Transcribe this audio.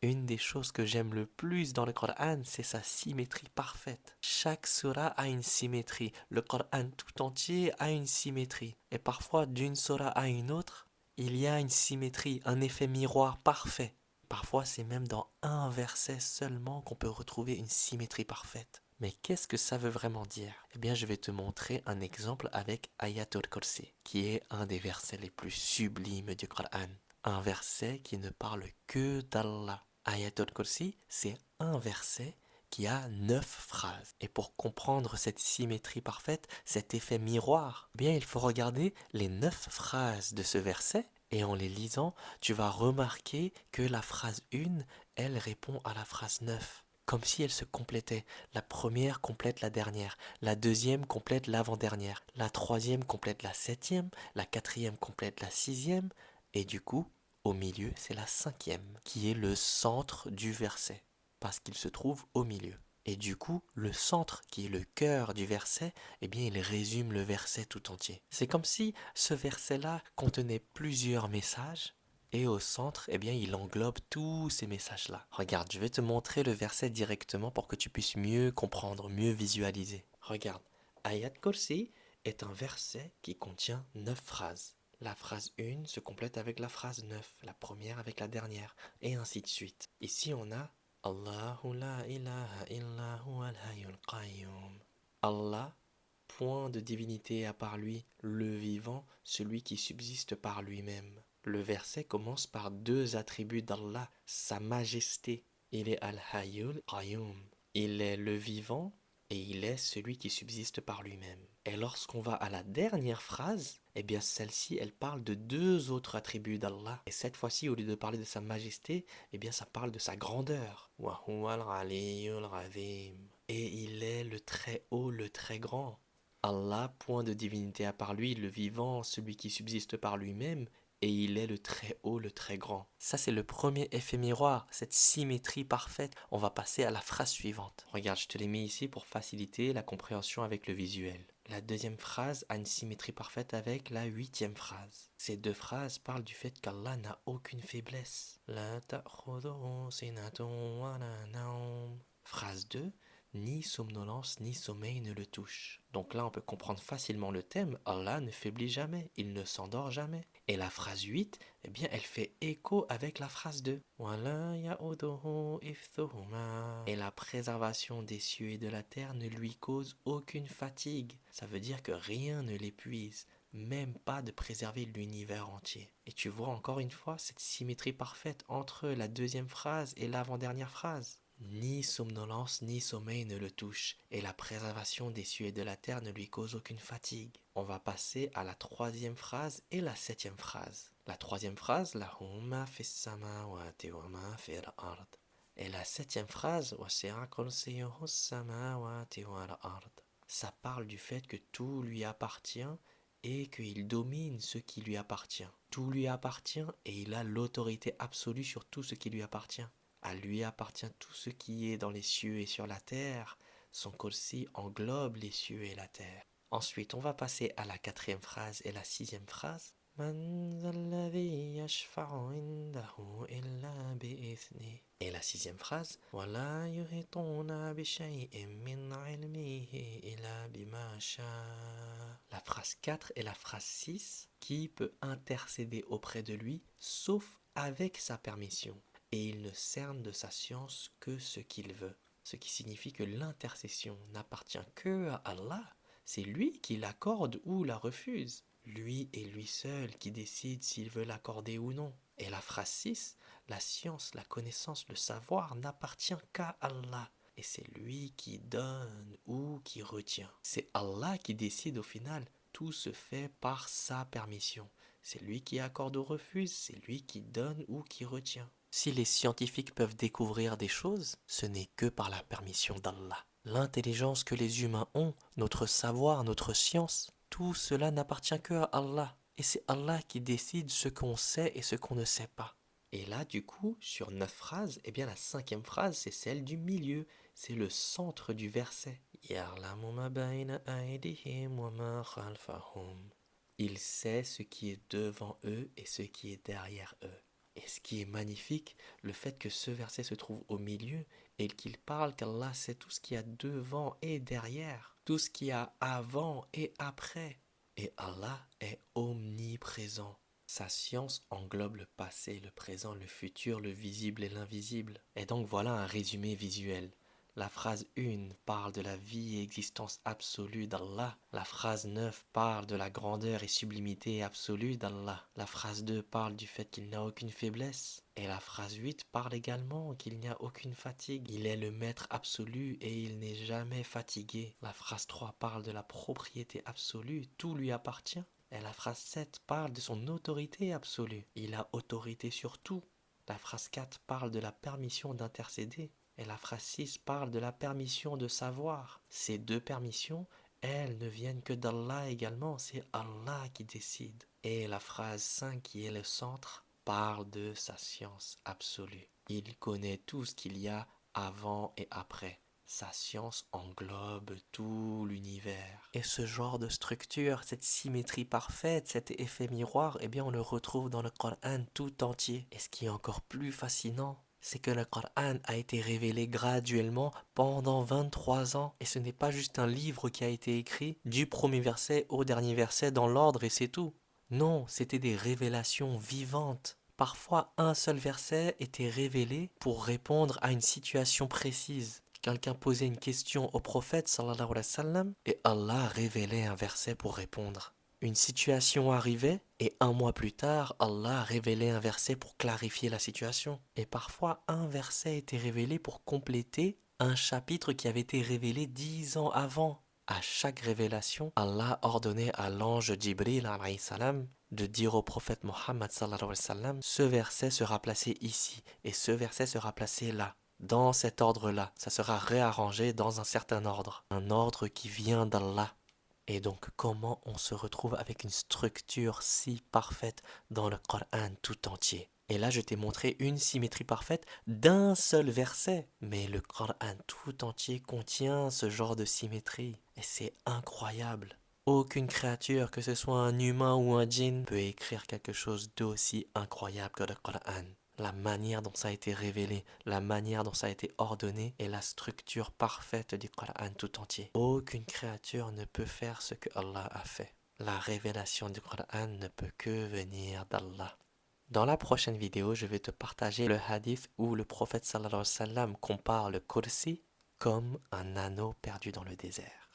Une des choses que j'aime le plus dans le Coran, c'est sa symétrie parfaite. Chaque surah a une symétrie. Le Coran tout entier a une symétrie. Et parfois, d'une surah à une autre, il y a une symétrie, un effet miroir parfait. Parfois, c'est même dans un verset seulement qu'on peut retrouver une symétrie parfaite. Mais qu'est-ce que ça veut vraiment dire? Eh bien, je vais te montrer un exemple avec Ayatul Kursi, qui est un des versets les plus sublimes du Coran. Un verset qui ne parle que d'Allah. Ayatul Kursi, c'est un verset qui a 9 phrases. Et pour comprendre cette symétrie parfaite, cet effet miroir, eh bien, il faut regarder les 9 phrases de ce verset. Et en les lisant, tu vas remarquer que la phrase 1, elle répond à la phrase 9. Comme si elles se complétaient. La première complète la dernière. La deuxième complète l'avant-dernière. La troisième complète la septième. La quatrième complète la sixième. Et du coup, au milieu, c'est la cinquième, qui est le centre du verset, parce qu'il se trouve au milieu. Et du coup, le centre, qui est le cœur du verset, eh bien, il résume le verset tout entier. C'est comme si ce verset-là contenait plusieurs messages, et au centre, eh bien, il englobe tous ces messages-là. Regarde, je vais te montrer le verset directement pour que tu puisses mieux comprendre, mieux visualiser. Regarde, Ayat Kursi est un verset qui contient 9 phrases. La phrase 1 se complète avec la phrase 9, la première avec la dernière, et ainsi de suite. Ici, on a Allahu la ilaha illa huwa al-hayyul qayyum. Allah, point de divinité à part lui, le vivant, celui qui subsiste par lui-même. Le verset commence par 2 attributs d'Allah, sa majesté. Il est al-hayyul qayyum. Il est le vivant et il est celui qui subsiste par lui-même. Et lorsqu'on va à la dernière phrase, eh bien celle-ci, elle parle de 2 autres attributs d'Allah. Et cette fois-ci, au lieu de parler de sa majesté, eh bien ça parle de sa grandeur. Wa huwal aliyyul azim. Et il est le très haut, le très grand. Allah, point de divinité à part lui, le vivant, celui qui subsiste par lui-même, et il est le très haut, le très grand. Ça, c'est le premier effet miroir, cette symétrie parfaite. On va passer à la phrase suivante. Regarde, je te l'ai mis ici pour faciliter la compréhension avec le visuel. La deuxième phrase a une symétrie parfaite avec la 8e phrase. Ces 2 phrases parlent du fait qu'Allah n'a aucune faiblesse. La ta'khudhuhu sinatun wa la nawm. Phrase 2. Ni somnolence ni sommeil ne le touchent. Donc là, on peut comprendre facilement le thème. Allah ne faiblit jamais, il ne s'endort jamais. Et la phrase 8, eh bien, elle fait écho avec la phrase 2. Wala ya'uduhu hifdhuhuma. Et la préservation des cieux et de la terre ne lui cause aucune fatigue. Ça veut dire que rien ne l'épuise, même pas de préserver l'univers entier. Et tu vois encore une fois cette symétrie parfaite entre la deuxième phrase et l'avant-dernière phrase. Ni somnolence ni sommeil ne le touchent, et la préservation des cieux et de la terre ne lui cause aucune fatigue. On va passer à la 3e phrase et la 7e phrase. La 3e phrase, Lahumma fis samawati wa ma fil ard. Et la 7e phrase, Wasi'a kursiyuhu samawati wal ard. Ça parle du fait que tout lui appartient et qu'il domine ce qui lui appartient. Tout lui appartient et il a l'autorité absolue sur tout ce qui lui appartient. À lui appartient tout ce qui est dans les cieux et sur la terre. Son kursi englobe les cieux et la terre. Ensuite, on va passer à la 4e phrase et la 6e phrase. Man zalladhi yashfa'u indahu illa bi'ithnih. Et la 6e phrase. Wala yuhituna bi shay'in min ilmihi illa bima sha'a. La phrase 4 et la phrase 6. Qui peut intercéder auprès de lui, sauf avec sa permission. Et il ne cerne de sa science que ce qu'il veut. Ce qui signifie que l'intercession n'appartient que à Allah. C'est lui qui l'accorde ou la refuse. Lui et lui seul qui décide s'il veut l'accorder ou non. Et la phrase 6, la science, la connaissance, le savoir n'appartient qu'à Allah. Et c'est lui qui donne ou qui retient. C'est Allah qui décide au final. Tout se fait par sa permission. C'est lui qui accorde ou refuse, c'est lui qui donne ou qui retient. Si les scientifiques peuvent découvrir des choses, ce n'est que par la permission d'Allah. L'intelligence que les humains ont, notre savoir, notre science, tout cela n'appartient que à Allah. Et c'est Allah qui décide ce qu'on sait et ce qu'on ne sait pas. Et là, du coup, sur 9 phrases, eh bien la 5e phrase, c'est celle du milieu. C'est le centre du verset. Ya'lamu ma bayna aydihim wa ma khalfahum. Il sait ce qui est devant eux et ce qui est derrière eux. Et ce qui est magnifique, le fait que ce verset se trouve au milieu et qu'il parle qu'Allah sait tout ce qu'il y a devant et derrière, tout ce qu'il y a avant et après. Et Allah est omniprésent. Sa science englobe le passé, le présent, le futur, le visible et l'invisible. Et donc voilà un résumé visuel. La phrase 1 parle de la vie et existence absolue d'Allah. La phrase 9 parle de la grandeur et sublimité absolue d'Allah. La phrase 2 parle du fait qu'il n'a aucune faiblesse. Et la phrase 8 parle également qu'il n'y a aucune fatigue. Il est le maître absolu et il n'est jamais fatigué. La phrase 3 parle de la propriété absolue, tout lui appartient. Et la phrase 7 parle de son autorité absolue. Il a autorité sur tout. La phrase 4 parle de la permission d'intercéder. Et la phrase 6 parle de la permission de savoir. Ces deux permissions, elles ne viennent que d'Allah également. C'est Allah qui décide. Et la phrase 5 qui est le centre parle de sa science absolue. Il connaît tout ce qu'il y a avant et après. Sa science englobe tout l'univers. Et ce genre de structure, cette symétrie parfaite, cet effet miroir, eh bien on le retrouve dans le Coran tout entier. Et ce qui est encore plus fascinant, c'est que le Coran a été révélé graduellement pendant 23 ans. Et ce n'est pas juste un livre qui a été écrit du premier verset au dernier verset dans l'ordre et c'est tout. Non, c'était des révélations vivantes. Parfois, un seul verset était révélé pour répondre à une situation précise. Quelqu'un posait une question au prophète sallallahu alayhi wa sallam et Allah révélait un verset pour répondre. Une situation arrivait et un mois plus tard, Allah révélait un verset pour clarifier la situation. Et parfois, un verset était révélé pour compléter un chapitre qui avait été révélé 10 ans avant. À chaque révélation, Allah ordonnait à l'ange Jibril alayhi salam de dire au prophète Mohammed sallallahu alayhi wa sallam, ce verset sera placé ici et ce verset sera placé là. Dans cet ordre-là, ça sera réarrangé dans un certain ordre. Un ordre qui vient d'Allah. Et donc, comment on se retrouve avec une structure si parfaite dans le Coran tout entier? Et là, je t'ai montré une symétrie parfaite d'un seul verset. Mais le Coran tout entier contient ce genre de symétrie. Et c'est incroyable. Aucune créature, que ce soit un humain ou un djinn, peut écrire quelque chose d'aussi incroyable que le Coran. La manière dont ça a été révélé, la manière dont ça a été ordonné et la structure parfaite du Coran tout entier. Aucune créature ne peut faire ce que Allah a fait. La révélation du Coran ne peut que venir d'Allah. Dans la prochaine vidéo, je vais te partager le hadith où le prophète sallallahu alayhi wa sallam compare le Kursi comme un anneau perdu dans le désert.